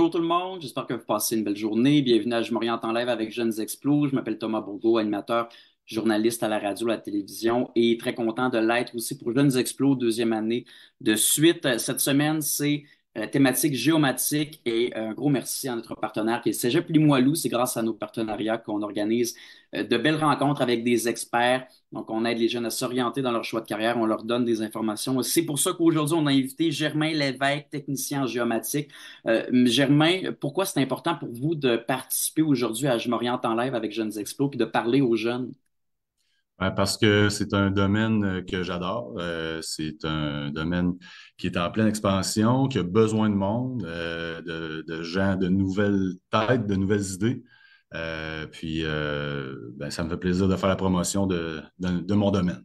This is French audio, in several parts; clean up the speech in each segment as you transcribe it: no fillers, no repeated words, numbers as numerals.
Bonjour tout le monde, j'espère que vous passez une belle journée. Bienvenue à Je m'oriente en live avec Jeunes Explos. Je m'appelle Thomas Bourgault, animateur, journaliste à la radio, à la télévision et très content de l'être aussi pour Jeunes Explos, deuxième année de suite. Cette semaine, c'est thématique géomatique et un gros merci à notre partenaire qui est Cégep Limoilou. C'est grâce à nos partenariats qu'on organise de belles rencontres avec des experts. Donc, on aide les jeunes à s'orienter dans leur choix de carrière, on leur donne des informations. C'est pour ça qu'aujourd'hui, on a invité Germain Lévesque, technicien en géomatique. Germain, pourquoi c'est important pour vous de participer aujourd'hui à Je m'oriente en live avec Jeunes Explos puis de parler aux jeunes? Ouais, parce que c'est un domaine que j'adore. C'est un domaine qui est en pleine expansion, qui a besoin de monde, de gens, de nouvelles têtes, de nouvelles idées. Ben, ça me fait plaisir de faire la promotion de mon domaine.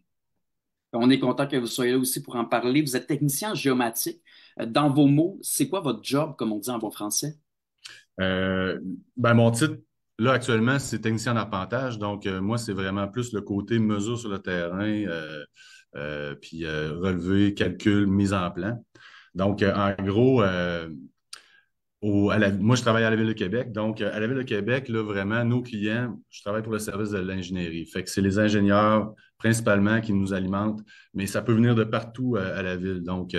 On est content que vous soyez là aussi pour en parler. Vous êtes technicien en géomatique. Dans vos mots, c'est quoi votre job, comme on dit en bon français? Euh, ben, mon titre, là, actuellement, c'est technicien en arpentage. Donc, moi, c'est vraiment plus le côté mesure sur le terrain, relevé, calcul, mise en plan. Donc, en gros, moi, je travaille à la Ville de Québec. Donc, à la Ville de Québec, là, vraiment, nos clients, je travaille pour le service de l'ingénierie. Fait que c'est les ingénieurs principalement qui nous alimentent, mais ça peut venir de partout à la Ville. Donc,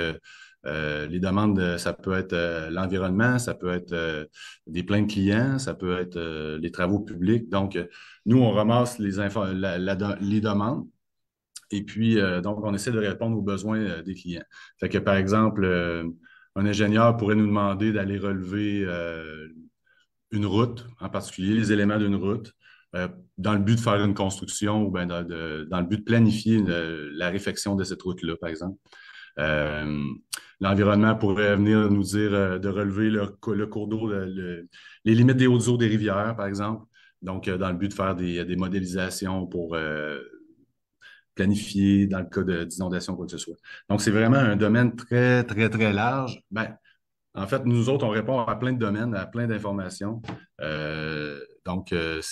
les demandes, ça peut être l'environnement, ça peut être des plaintes clients, ça peut être les travaux publics. Donc, nous, on ramasse les demandes. Et puis, donc, on essaie de répondre aux besoins des clients. Fait que, par exemple, un ingénieur pourrait nous demander d'aller relever une route, en particulier les éléments d'une route, dans le but de faire une construction ou bien dans le but de planifier la réfection de cette route-là, par exemple. Euh, L'environnement pourrait venir nous dire de relever le cours d'eau, les limites des hautes eaux des rivières, par exemple. Donc, dans le but de faire des modélisations pour planifier dans le cas d'inondation, quoi que ce soit. Donc, c'est vraiment un domaine très, très, très large. Ben, en fait, nous autres, on répond à plein de domaines, à plein d'informations. C'est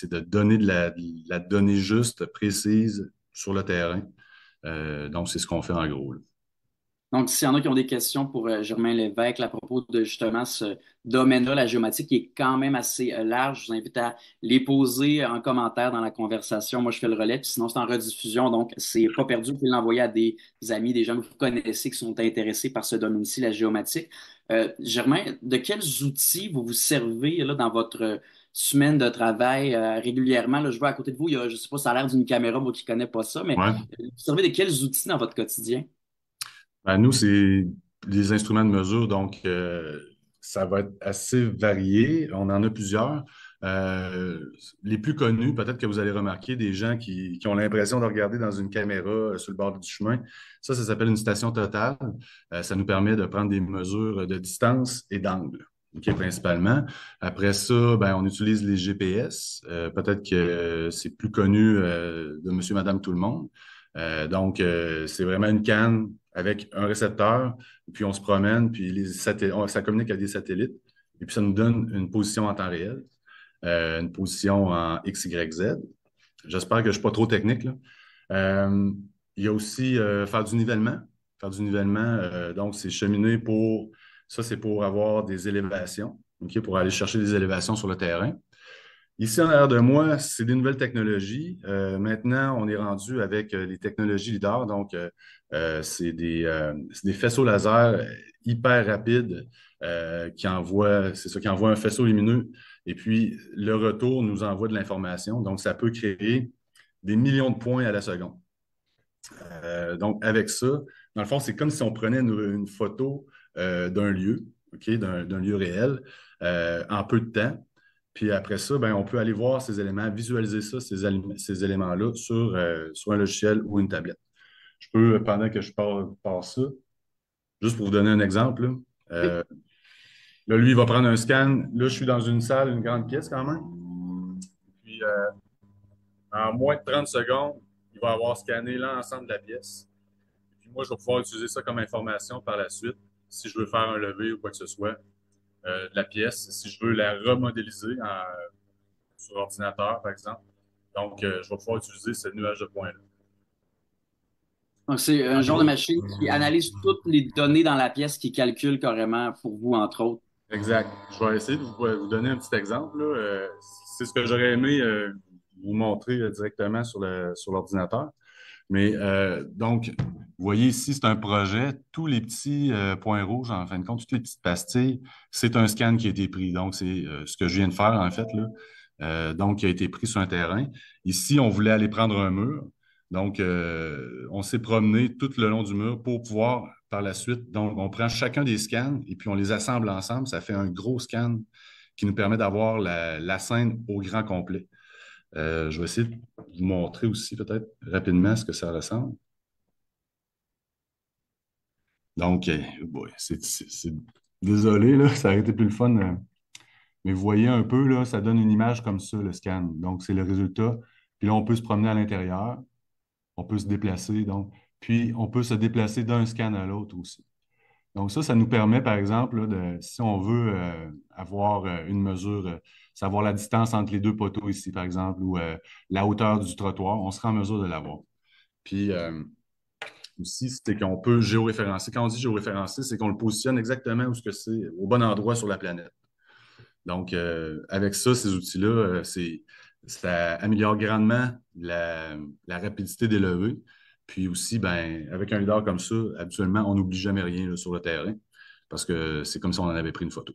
de donner de la donnée juste, précise sur le terrain. Donc, c'est ce qu'on fait en gros, là. Donc, s'il y en a qui ont des questions pour Germain Lévesque à propos de justement ce domaine-là, la géomatique, qui est quand même assez large, je vous invite à les poser en commentaire dans la conversation. Moi, je fais le relais, puis sinon, c'est en rediffusion, donc c'est pas perdu. Vous pouvez l'envoyer à des amis, des gens que vous connaissez qui sont intéressés par ce domaine-ci, la géomatique. Germain, de quels outils vous vous servez là, dans votre semaine de travail régulièrement? Là, je vois à côté de vous, il y a, je sais pas, ça a l'air d'une caméra, moi qui ne connais pas ça, mais Ouais. vous servez de quels outils dans votre quotidien? Ben, nous, c'est des instruments de mesure, donc ça va être assez varié. On en a plusieurs. Les plus connus, peut-être que vous allez remarquer, des gens qui ont l'impression de regarder dans une caméra sur le bord du chemin. Ça s'appelle une station totale. Ça nous permet de prendre des mesures de distance et d'angle. OK, principalement. Après ça, ben, on utilise les GPS. Peut-être que c'est plus connu de monsieur, madame, tout le monde. C'est vraiment une canne avec un récepteur, puis on se promène, puis ça communique avec des satellites, et puis ça nous donne une position en temps réel, une position en X, Y, Z. J'espère que je ne suis pas trop technique, là. Euh, il y a aussi faire du nivellement. Faire du nivellement, donc c'est cheminer pour, ça c'est pour avoir des élévations, OK, pour aller chercher des élévations sur le terrain. Ici, en arrière de moi, c'est des nouvelles technologies. Maintenant, on est rendu avec les technologies LIDAR. Donc, c'est des faisceaux laser hyper rapides qui envoient un faisceau lumineux. Et puis, le retour nous envoie de l'information. Donc, ça peut créer des millions de points à la seconde. Donc, avec ça, dans le fond, c'est comme si on prenait une photo d'un lieu, OK, d'un lieu réel, en peu de temps. Puis après ça, ben, on peut aller voir ces éléments, visualiser ça, ces éléments-là sur un logiciel ou une tablette. Je peux, pendant que je par ça, juste pour vous donner un exemple, là, Oui. là, lui, il va prendre un scan. Là, je suis dans une salle, une grande pièce quand même. Puis, en moins de 30 secondes, il va avoir scanné l'ensemble de la pièce. Puis moi, je vais pouvoir utiliser ça comme information par la suite, si je veux faire un lever ou quoi que ce soit de la pièce, si je veux la remodéliser sur ordinateur, par exemple. Donc, je vais pouvoir utiliser ce nuage de points-là. Donc, c'est un En genre de gros, machine qui analyse toutes les données dans la pièce, qui calcule carrément pour vous, entre autres. Exact. Je vais essayer de vous donner un petit exemple, là. C'est ce que j'aurais aimé vous montrer directement sur l'ordinateur. Mais donc, vous voyez ici, c'est un projet. Tous les petits points rouges, en fin de compte, toutes les petites pastilles, c'est un scan qui a été pris. Donc, c'est ce que je viens de faire, en fait, là. Donc, qui a été pris sur un terrain. Ici, on voulait aller prendre un mur. Donc, on s'est promené tout le long du mur pour pouvoir, par la suite, donc, on prend chacun des scans et puis on les assemble ensemble. Ça fait un gros scan qui nous permet d'avoir la scène au grand complet. Je vais essayer de vous montrer aussi peut-être rapidement ce que ça ressemble. Donc, boy, désolé, là, ça aurait été plus le fun. Mais vous voyez un peu, là, ça donne une image comme ça, le scan. Donc, c'est le résultat. Puis là, on peut se promener à l'intérieur, on peut se déplacer, donc, puis on peut se déplacer d'un scan à l'autre aussi. Donc, ça nous permet, par exemple, là, si on veut avoir une mesure, savoir la distance entre les deux poteaux ici, par exemple, ou la hauteur du trottoir, on sera en mesure de l'avoir. Puis, aussi, c'est qu'on peut géoréférencer. Quand on dit géoréférencer, c'est qu'on le positionne exactement où ce que c'est, au bon endroit sur la planète. Donc, avec ça, ces outils-là, ça améliore grandement la rapidité des levées. Puis aussi, ben, avec un leader comme ça, habituellement, on n'oublie jamais rien là, sur le terrain parce que c'est comme si on en avait pris une photo.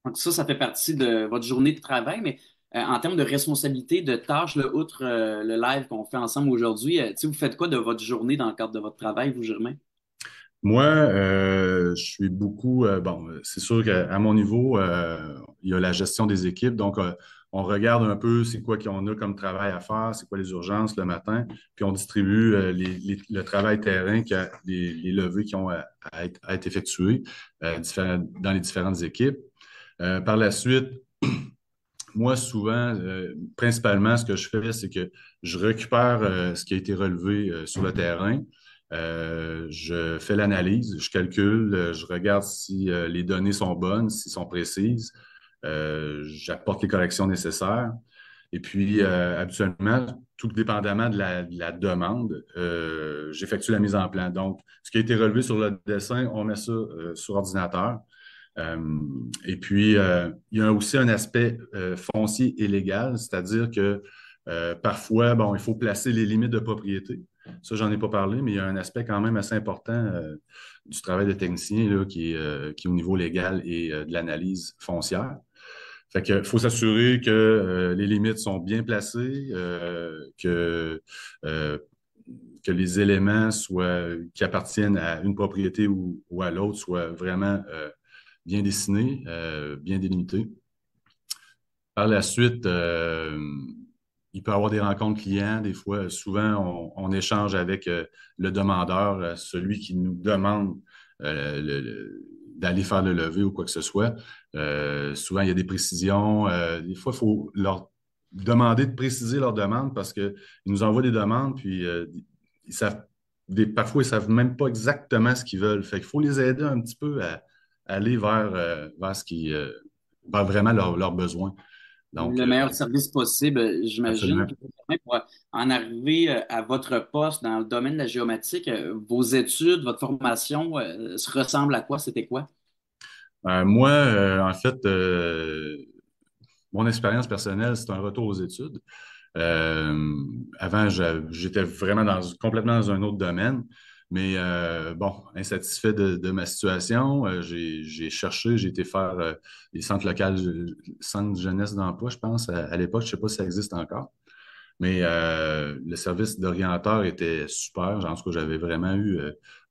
Donc ça fait partie de votre journée de travail, mais en termes de responsabilité, de tâches, là, outre le live qu'on fait ensemble aujourd'hui, tu sais, vous faites quoi de votre journée dans le cadre de votre travail, vous, Germain? Moi, je suis beaucoup, bon, c'est sûr qu'à mon niveau, il y a la gestion des équipes. Donc, on regarde un peu c'est quoi qu'on a comme travail à faire, c'est quoi les urgences le matin, puis on distribue le travail terrain, les levées qui ont à être effectuées dans les différentes équipes. Par la suite, moi, souvent, principalement, ce que je fais, c'est que je récupère ce qui a été relevé sur le terrain. Je fais l'analyse, je calcule, je regarde si les données sont bonnes, s'ils sont précises. J'apporte les corrections nécessaires. Et puis, habituellement, tout dépendamment de la demande, j'effectue la mise en plan. Donc, ce qui a été relevé sur le dessin, on met ça sur ordinateur. Et puis, il y a aussi un aspect foncier et légal, c'est-à-dire que parfois, bon, il faut placer les limites de propriété. Ça, j'en ai pas parlé, mais il y a un aspect quand même assez important du travail de technicien là, qui est au niveau légal et de l'analyse foncière. Fait que faut s'assurer que les limites sont bien placées, euh, que les éléments qui appartiennent à une propriété ou à l'autre soient vraiment bien dessinés, bien délimités. Par la suite, il peut y avoir des rencontres clients. Des fois, souvent, on échange avec le demandeur, celui qui nous demande d'aller faire le lever ou quoi que ce soit. Souvent, il y a des précisions. Des fois, il faut leur demander de préciser leurs demandes parce qu'ils nous envoient des demandes, puis ils savent, parfois, ils ne savent même pas exactement ce qu'ils veulent. Fait qu'il faut les aider un petit peu à aller vers vers vraiment leurs besoins. Donc, Le meilleur service possible, j'imagine. absolument. Puis, pour en arriver à votre poste dans le domaine de la géomatique, vos études, votre formation, se ressemble à quoi? C'était quoi? Moi, en fait, mon expérience personnelle, c'est un retour aux études. Avant, j'étais vraiment complètement dans un autre domaine. Mais bon, insatisfait de ma situation, j'ai cherché, j'ai été faire les centres locaux, centres jeunesse d'emploi, je pense, à l'époque. Je ne sais pas si ça existe encore. Mais le service d'orienteur était super. En tout cas, j'avais vraiment eu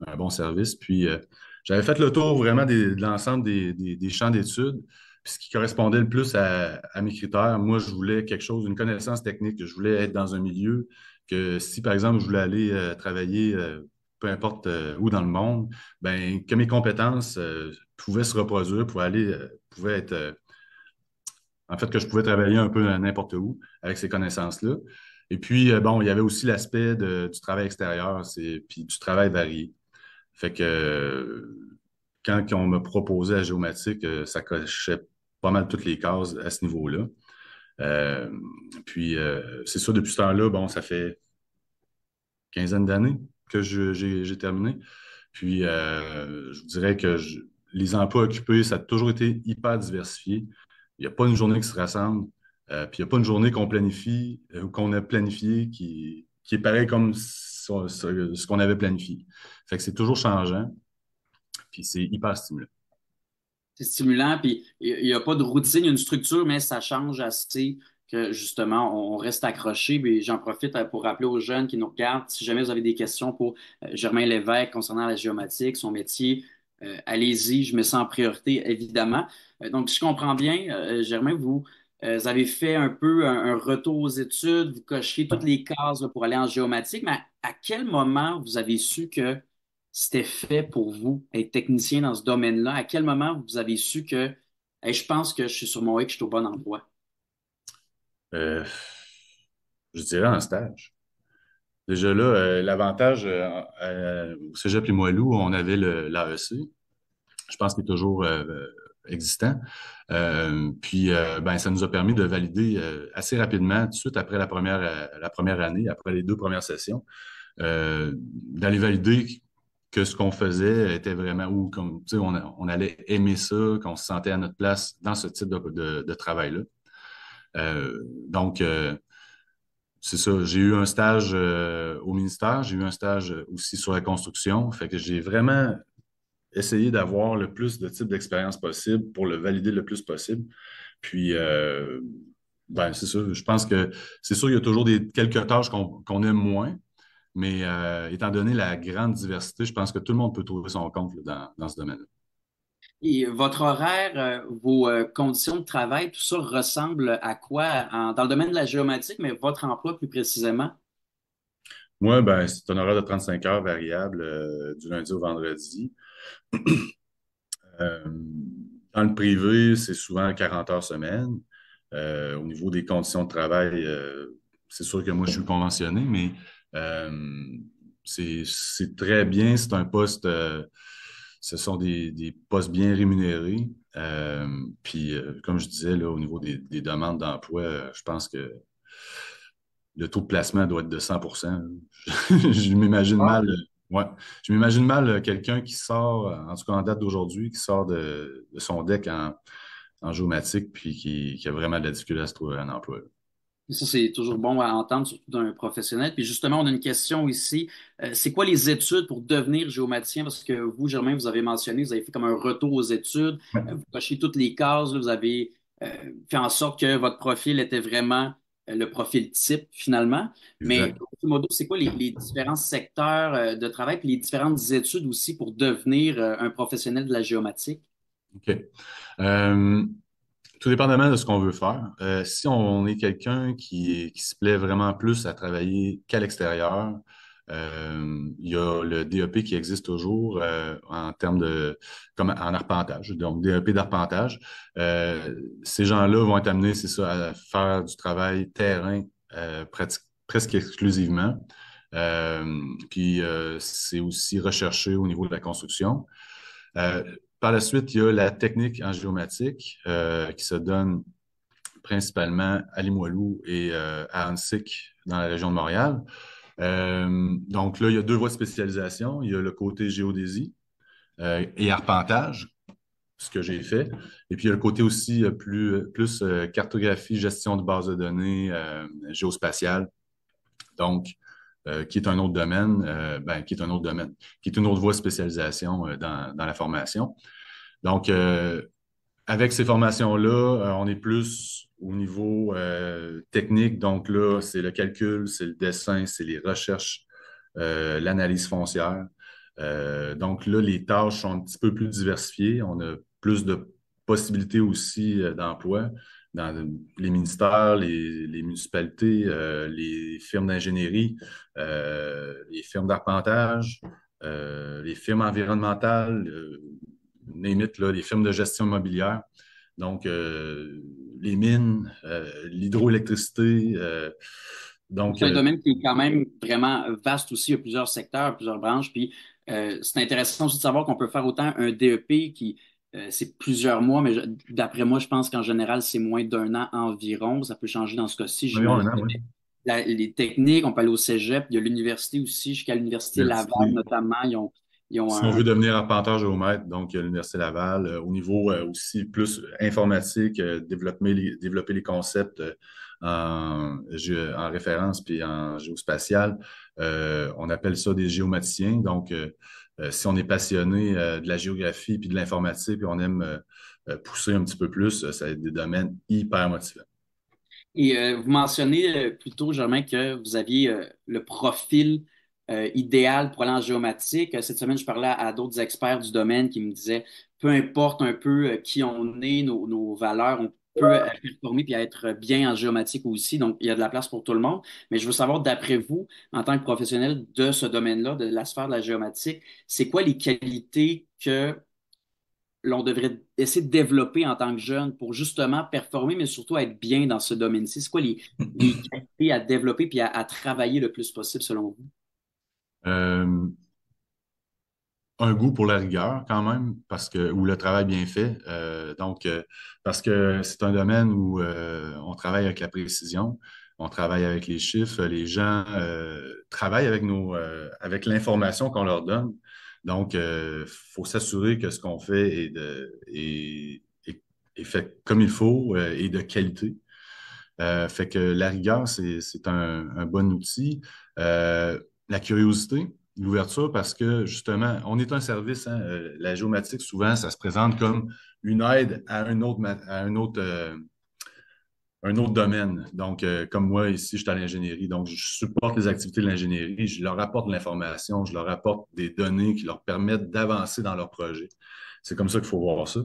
un bon service. Puis, j'avais fait le tour vraiment de l'ensemble des champs d'études. Puis, ce qui correspondait le plus à mes critères, moi, je voulais quelque chose, une connaissance technique. Je voulais être dans un milieu que si, par exemple, je voulais aller travailler, peu importe où dans le monde, ben, que mes compétences pouvaient se reproduire, pouvaient être en fait, que je pouvais travailler un peu n'importe où avec ces connaissances-là. Et puis, bon, il y avait aussi l'aspect du travail extérieur, puis du travail varié. Fait que quand on m'a proposé la géomatique, ça cochait pas mal toutes les cases à ce niveau-là. Euh, puis, c'est ça, depuis ce temps-là, bon, ça fait quinzaine d'années que j'ai terminé. Puis, je vous dirais que les emplois occupés, ça a toujours été hyper diversifié. Il n'y a pas une journée qui se rassemble, puis il n'y a pas une journée qu'on planifie ou qu'on a planifié qui est pareil comme ce qu'on avait planifié. Fait que c'est toujours changeant, puis c'est hyper stimulant. C'est stimulant, puis il n'y a pas de routine, il y a une structure, mais ça change assez que justement, on reste accroché. Puis j'en profite pour rappeler aux jeunes qui nous regardent, si jamais vous avez des questions pour Germain Lévesque concernant la géomatique, son métier, allez-y, je mets ça en priorité, évidemment. Donc, si je comprends bien, Germain, vous avez fait un peu un retour aux études, vous cochiez toutes les cases là, pour aller en géomatique, mais à quel moment vous avez su que c'était fait pour vous, être technicien dans ce domaine-là? À quel moment vous avez su que hey, je pense que je suis sur mon way, que je suis au bon endroit? Euh, je dirais en stage. Déjà là, l'avantage au Cégep Limoilou, on avait l'AEC. Je pense qu'il est toujours existant. Puis, ben, ça nous a permis de valider assez rapidement, tout de suite après la première année, après les deux premières sessions, d'aller valider que ce qu'on faisait était vraiment, ou comme, tu sais, on allait aimer ça, qu'on se sentait à notre place dans ce type de travail-là. Donc, c'est ça. J'ai eu un stage au ministère, j'ai eu un stage aussi sur la construction. Fait que j'ai vraiment essayé d'avoir le plus de types d'expérience possible pour le valider le plus possible. Puis, ben, c'est ça. Je pense que c'est sûr qu'il y a toujours quelques tâches qu'on aime moins, mais étant donné la grande diversité, je pense que tout le monde peut trouver son compte là, dans ce domaine-là. Et votre horaire, vos conditions de travail, tout ça ressemble à quoi dans le domaine de la géomatique, mais votre emploi plus précisément? Moi, ben, c'est un horaire de 35 heures variable du lundi au vendredi. Euh, Dans le privé, c'est souvent 40 heures semaine. Au niveau des conditions de travail, c'est sûr que moi, je suis conventionné, mais c'est très bien. C'est un poste, ce sont des postes bien rémunérés. Puis, comme je disais, là, au niveau des demandes d'emploi, je pense que le taux de placement doit être de 100%. Je m'imagine mal. Ouais. Je m'imagine mal quelqu'un qui sort, en tout cas en date d'aujourd'hui, qui sort de son deck en géomatique puis qui a vraiment de la difficulté à se trouver un emploi. Ça, c'est toujours bon à entendre, surtout d'un professionnel. Puis justement, on a une question ici. C'est quoi les études pour devenir géomaticien? Parce que vous, Germain, vous avez mentionné, vous avez fait comme un retour aux études, vous cochez toutes les cases, là, vous avez fait en sorte que votre profil était vraiment le profil type finalement. Mais Exact. grosso modo, c'est quoi les différents secteurs de travail puis les différentes études aussi pour devenir un professionnel de la géomatique? OK. Euh, Tout dépendamment de ce qu'on veut faire. Si on est quelqu'un qui se plaît vraiment plus à travailler qu'à l'extérieur, il y a le DEP qui existe toujours en termes comme en arpentage, donc DEP d'arpentage. Ces gens-là vont être amenés, c'est ça, à faire du travail terrain presque exclusivement. Puis, c'est aussi recherché au niveau de la construction. Euh, Par la suite, il y a la technique en géomatique qui se donne principalement à Limoilou et à Annecy dans la région de Montréal. Donc là, il y a deux voies de spécialisation. Il y a le côté géodésie et arpentage, ce que j'ai fait. Et puis il y a le côté aussi plus cartographie, gestion de bases de données géospatiale. Donc, qui est un autre domaine, qui est un autre domaine, qui est une autre voie de spécialisation dans la formation. Donc, avec ces formations-là, on est plus au niveau technique. Donc là, c'est le calcul, c'est le dessin, c'est les recherches, l'analyse foncière. Donc là, les tâches sont un petit peu plus diversifiées. On a plus de possibilités aussi d'emploi dans les ministères, les municipalités, les firmes d'ingénierie, les firmes d'arpentage, les firmes environnementales, name it, là, les firmes de gestion immobilière. Donc, les mines, l'hydroélectricité. Donc, C'est un domaine qui est quand même vraiment vaste aussi. Il y a plusieurs secteurs, plusieurs branches. Puis c'est intéressant aussi de savoir qu'on peut faire autant un DEP qui, c'est plusieurs mois, mais d'après moi, je pense qu'en général, c'est moins d'un an environ. Ça peut changer dans ce cas-ci, environ un j'imagine. an, oui. Les techniques, on peut aller au cégep. Il y a l'université aussi, jusqu'à l'université Laval Université. notamment. ils ont Si on veut devenir arpenteur géomètre, donc l'Université Laval, au niveau aussi plus informatique, développer les concepts en référence puis en géospatial, on appelle ça des géomaticiens. Donc, si on est passionné de la géographie puis de l'informatique, puis on aime pousser un petit peu plus, ça va être des domaines hyper motivants. Et vous mentionnez plus tôt, Germain, que vous aviez le profil idéal pour aller en géomatique. Cette semaine, je parlais à d'autres experts du domaine qui me disaient, peu importe un peu qui on est, nos valeurs, on peut performer puis être bien en géomatique aussi. Donc, il y a de la place pour tout le monde. Mais je veux savoir, d'après vous, en tant que professionnel de ce domaine-là, de la sphère de la géomatique, c'est quoi les qualités que l'on devrait essayer de développer en tant que jeune pour justement performer, mais surtout être bien dans ce domaine-ci? C'est quoi les qualités à développer puis à travailler le plus possible selon vous? Euh, un goût pour la rigueur quand même, parce que ou le travail bien fait. Parce que c'est un domaine où on travaille avec la précision, on travaille avec les chiffres, les gens travaillent avec avec l'information qu'on leur donne. Donc, il faut s'assurer que ce qu'on fait est fait comme il faut et de qualité. Fait que la rigueur, c'est un bon outil. La curiosité, l'ouverture, parce que justement, on est un service, hein, la géomatique, souvent, ça se présente comme une aide à un autre domaine. Donc, comme moi, ici, je suis à l'ingénierie, donc je supporte les activités de l'ingénierie, je leur apporte de l'information, je leur apporte des données qui leur permettent d'avancer dans leur projet. C'est comme ça qu'il faut voir ça.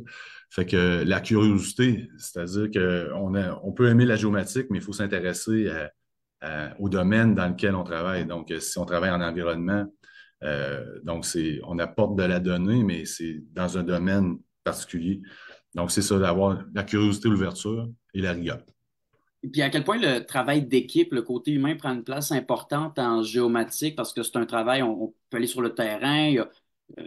Fait que la curiosité, c'est-à-dire on peut aimer la géomatique, mais il faut s'intéresser au domaine dans lequel on travaille. Donc, si on travaille en environnement, on apporte de la donnée, mais c'est dans un domaine particulier. Donc, c'est ça, d'avoir la curiosité, l'ouverture et la rigueur. Et puis à quel point le travail d'équipe, le côté humain prend une place importante en géomatique parce que c'est un travail, on peut aller sur le terrain, il y a,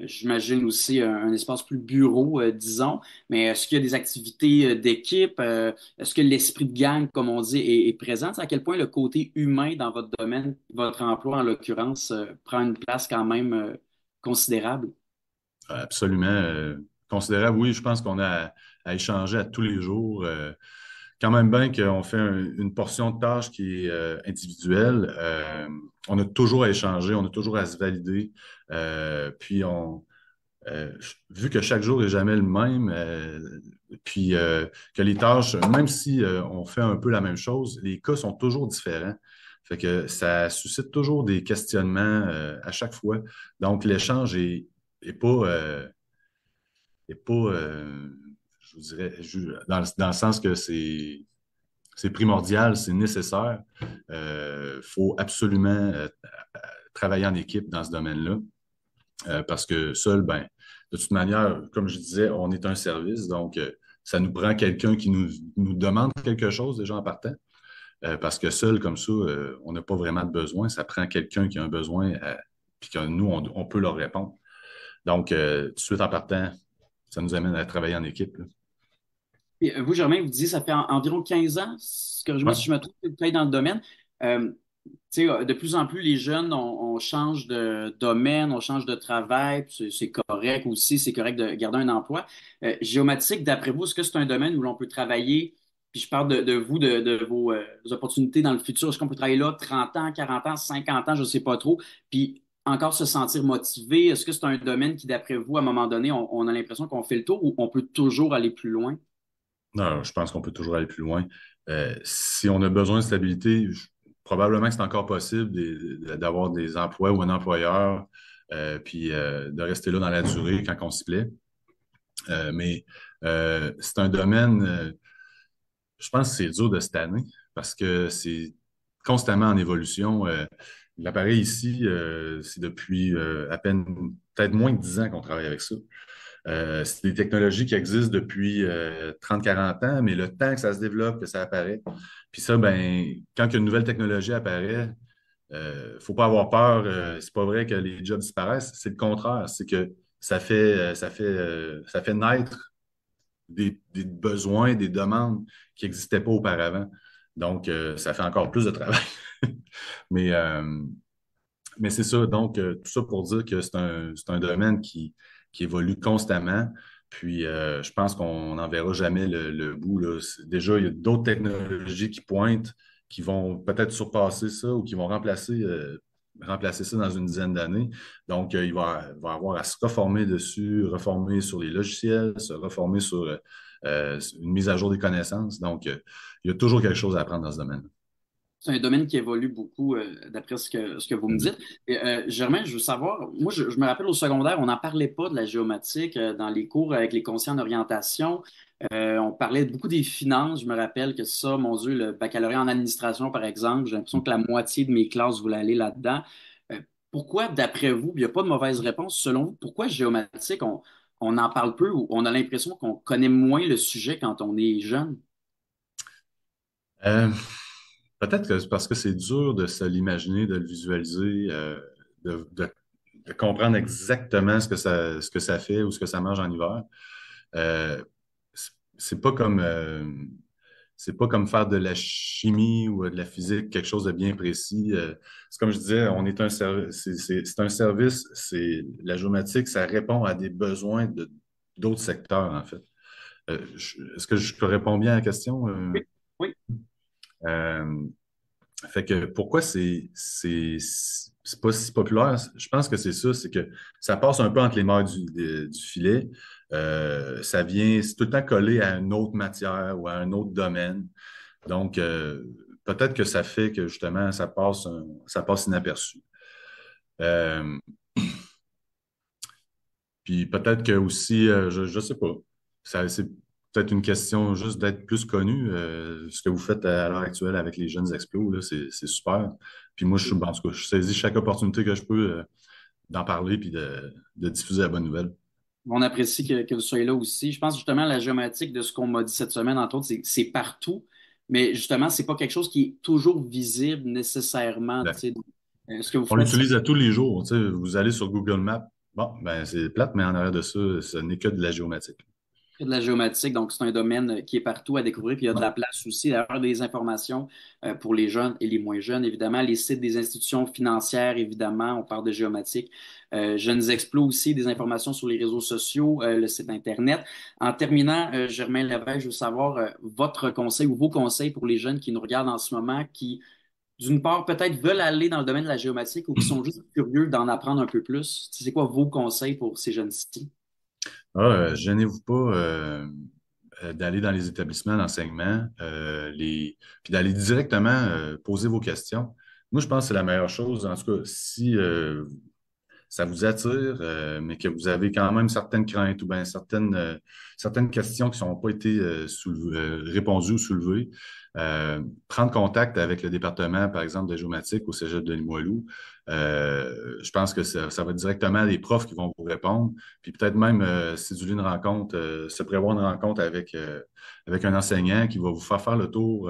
j'imagine aussi un espace plus bureau, disons, mais est-ce qu'il y a des activités d'équipe? Est-ce que l'esprit de gang, comme on dit, est présent? À quel point le côté humain dans votre domaine, votre emploi en l'occurrence, prend une place quand même considérable? Absolument. Considérable, oui, je pense qu'on a à échanger à tous les jours. Quand même bien qu'on fait une portion de tâches qui est individuelle, on a toujours à échanger, on a toujours à se valider. Puis vu que chaque jour n'est jamais le même, puis que les tâches, même si on fait un peu la même chose, les cas sont toujours différents. Fait que ça suscite toujours des questionnements à chaque fois. Donc, l'échange est pas, je vous dirais, dans le sens que c'est primordial, c'est nécessaire. Il faut absolument travailler en équipe dans ce domaine-là. Parce que seul, ben, de toute manière, comme je disais, on est un service, donc ça nous prend quelqu'un qui nous demande quelque chose déjà en partant. Parce que seul, comme ça, on n'a pas vraiment de besoin. Ça prend quelqu'un qui a un besoin, puis que nous, on peut leur répondre. Donc, tout de suite en partant, ça nous amène à travailler en équipe, là. Et, vous, Germain, vous disiez ça fait environ 15 ans, corrigez-moi Ouais. si je me trompe, que vous travaillez dans le domaine. Tu sais, de plus en plus, les jeunes, on change de domaine, on change de travail, puis c'est correct aussi, c'est correct de garder un emploi. Géomatique, d'après vous, est-ce que c'est un domaine où l'on peut travailler, puis je parle de vous, de vos opportunités dans le futur, est-ce qu'on peut travailler là 30 ans, 40 ans, 50 ans, je ne sais pas trop, puis encore se sentir motivé? Est-ce que c'est un domaine qui, d'après vous, à un moment donné, on a l'impression qu'on fait le tour ou on peut toujours aller plus loin? Non, je pense qu'on peut toujours aller plus loin. Si on a besoin de stabilité, probablement que c'est encore possible d'avoir des emplois ou un employeur, puis de rester là dans la durée quand on s'y plaît. Mais c'est un domaine, je pense que c'est dur de cette année parce que c'est constamment en évolution. L'appareil ici, c'est depuis à peine peut-être moins de 10 ans qu'on travaille avec ça. C'est des technologies qui existent depuis 30-40 ans, mais le temps que ça se développe, que ça apparaît. Puis ça, ben, quand une nouvelle technologie apparaît, faut pas avoir peur. C'est pas vrai que les jobs disparaissent. C'est le contraire. C'est que ça fait naître des besoins, des demandes qui n'existaient pas auparavant. Donc, ça fait encore plus de travail. Mais, Mais c'est ça, donc tout ça pour dire que c'est un domaine qui évolue constamment. Puis je pense qu'on n'en verra jamais le bout, là. Déjà, il y a d'autres technologies qui pointent, qui vont peut-être surpasser ça ou qui vont remplacer ça dans une dizaine d'années. Donc, il va avoir à se reformer dessus, reformer sur les logiciels, se reformer sur une mise à jour des connaissances. Donc, il y a toujours quelque chose à apprendre dans ce domaine. C'est un domaine qui évolue beaucoup, d'après ce que vous me dites. Et, Germain, je veux savoir, moi, je me rappelle au secondaire, on n'en parlait pas de la géomatique dans les cours avec les conseillers en orientation. On parlait beaucoup des finances. Je me rappelle que ça, mon Dieu, le baccalauréat en administration, par exemple, j'ai l'impression que la moitié de mes classes voulaient aller là-dedans. Euh, Pourquoi, d'après vous, il n'y a pas de mauvaise réponse, selon vous, pourquoi géomatique, on en parle peu ou on a l'impression qu'on connaît moins le sujet quand on est jeune? Euh, Peut-être que c'est parce que c'est dur de se l'imaginer, de le visualiser, de comprendre exactement ce que ça fait ou ce que ça mange en hiver. Euh, c'est pas comme c'est pas comme faire de la chimie ou de la physique, quelque chose de bien précis. C'est comme je disais, on est un service, c'est un service, c'est la géomatique, ça répond à des besoins d'autres secteurs, en fait. Est-ce que je te réponds bien à la question? Oui, oui. Euh, Fait que pourquoi c'est pas si populaire? Je pense que c'est ça, c'est que ça passe un peu entre les mailles du filet. C'est tout le temps collé à une autre matière ou à un autre domaine. Donc, peut-être que ça fait que justement, ça passe inaperçu. Euh, Puis peut-être que aussi, je sais pas, c'est peut-être une question juste d'être plus connu. Ce que vous faites à l'heure actuelle avec les jeunes explos, là, c'est super. Puis moi, en tout cas, je saisis chaque opportunité que je peux d'en parler puis de diffuser la bonne nouvelle. On apprécie que vous soyez là aussi. Je pense justement la géomatique de ce qu'on m'a dit cette semaine, entre autres, c'est partout. Mais justement, c'est pas quelque chose qui est toujours visible nécessairement. Tu Exact. sais. Ce que vous On faites, l'utilise à tous les jours. Tu sais, vous allez sur Google Maps. Bon, ben c'est plate, mais en arrière de ça, ce n'est que de la géomatique. de la géomatique, donc c'est un domaine qui est partout à découvrir, puis il y a de Ouais. la place aussi, d'ailleurs, des informations pour les jeunes et les moins jeunes, évidemment, les sites des institutions financières, évidemment, on parle de géomatique. Jeunes Explos aussi, des informations sur les réseaux sociaux, le site Internet. En terminant, Germain Lévesque, je veux savoir votre conseil ou vos conseils pour les jeunes qui nous regardent en ce moment, qui, d'une part, peut-être veulent aller dans le domaine de la géomatique ou qui sont juste curieux d'en apprendre un peu plus. C'est quoi vos conseils pour ces jeunes-ci? Gênez-vous pas d'aller dans les établissements d'enseignement, puis d'aller directement poser vos questions. Moi, je pense que c'est la meilleure chose. En tout cas, si ça vous attire, mais que vous avez quand même certaines craintes ou bien certaines questions qui n'ont pas été répondues ou soulevées, prendre contact avec le département, par exemple, de géomatique au Cégep de Limoilou. Je pense que ça va être directement les profs qui vont vous répondre. Puis peut-être même séduire une rencontre, se prévoir une rencontre avec un enseignant qui va vous faire le tour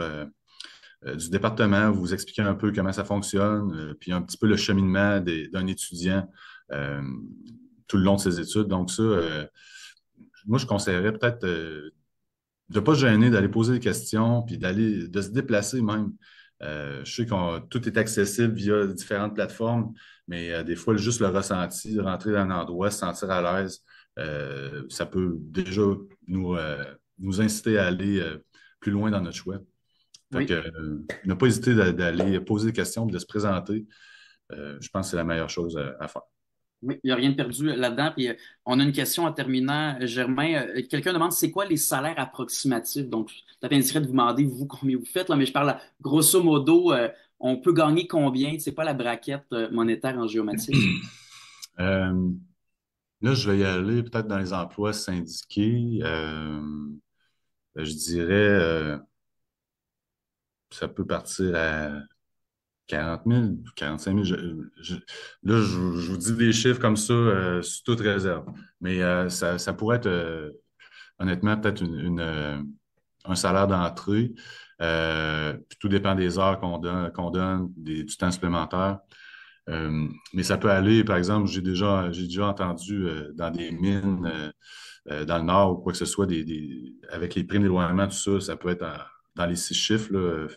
du département, vous expliquer un peu comment ça fonctionne, puis un petit peu le cheminement d'un étudiant euh, tout le long de ses études. Donc ça, moi, je conseillerais peut-être de ne pas se gêner, d'aller poser des questions, puis de se déplacer même. Je sais que tout est accessible via différentes plateformes, mais des fois, juste le ressenti, de rentrer dans un endroit, se sentir à l'aise, ça peut déjà nous inciter à aller plus loin dans notre choix. Fait que Oui. ne pas hésiter d'aller poser des questions, de se présenter. Je pense que c'est la meilleure chose à faire. Oui, il n'y a rien de perdu là-dedans. Puis, on a une question en terminant, Germain. Quelqu'un demande c'est quoi les salaires approximatifs? Donc, peut-être indiscret de vous demander, vous, combien vous faites, là, mais je parle grosso modo, on peut gagner combien? C'est pas la braquette monétaire en géomatique? Euh, Là, je vais y aller peut-être dans les emplois syndiqués. Je dirais, ça peut partir à 40 000, 45 000. Là, je vous dis des chiffres comme ça, sous toute réserve. Mais ça pourrait être, honnêtement, peut-être un salaire d'entrée. Puis tout dépend des heures qu'on donne, du temps supplémentaire. Mais ça peut aller, par exemple, j'ai déjà entendu dans des mines dans le Nord ou quoi que ce soit, avec les primes d'éloignement, tout ça, ça peut être dans les 6 chiffres. Là,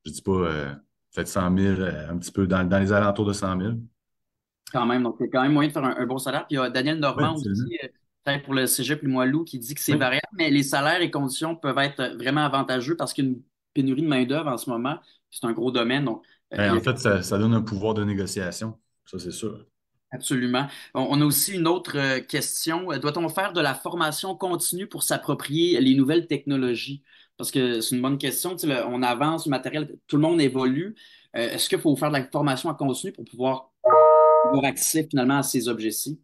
je dis pas peut-être 100 000, un petit peu dans les alentours de 100 000. Quand même, donc il y a quand même moyen de faire un bon salaire. Puis il y a Daniel Oui, Normand absolument. aussi, travaille pour le Cégep Limoilou, qui dit que c'est Oui. variable, mais les salaires et conditions peuvent être vraiment avantageux parce qu'il y a une pénurie de main-d'œuvre en ce moment. C'est un gros domaine, donc il Ben, y en a fait, ça donne un pouvoir de négociation. Ça, c'est sûr. absolument. On a aussi une autre question. Doit-on faire de la formation continue pour s'approprier les nouvelles technologies? Parce que c'est une bonne question. Tu sais, on avance, le matériel, tout le monde évolue. Est-ce qu'il faut faire de la formation en continu pour pouvoir avoir accès finalement à ces objets-ci?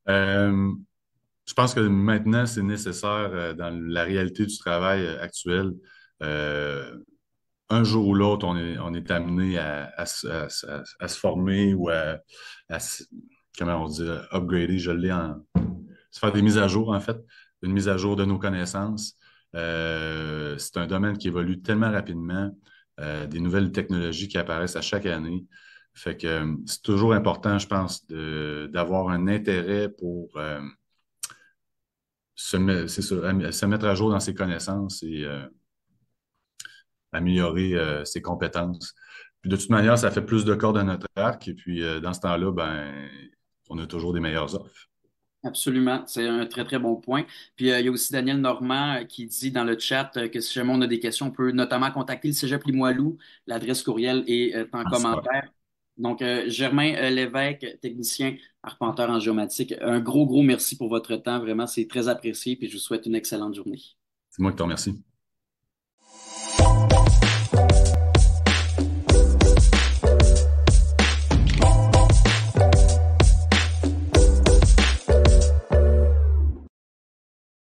Euh, je pense que maintenant, c'est nécessaire dans la réalité du travail actuel. Euh, un jour ou l'autre, on est amené à se former ou à comment on dit, upgrader, se faire des mises à jour, en fait, une mise à jour de nos connaissances. C'est un domaine qui évolue tellement rapidement, des nouvelles technologies qui apparaissent à chaque année. Fait que c'est toujours important, je pense, d'avoir un intérêt pour c'est ça, se mettre à jour dans ses connaissances et améliorer ses compétences. Puis de toute manière, ça fait plus de cordes à notre arc. Et puis dans ce temps-là, ben, on a toujours des meilleures offres. Absolument, c'est un très très bon point. Puis il y a aussi Daniel Normand qui dit dans le chat que si jamais on a des questions, on peut notamment contacter le Cégep Limoilou. L'adresse courriel est en Ah, super. commentaire. Donc Germain Lévesque, technicien arpenteur en géomatique, un gros merci pour votre temps. Vraiment, c'est très apprécié. Puis je vous souhaite une excellente journée. C'est moi qui te remercie.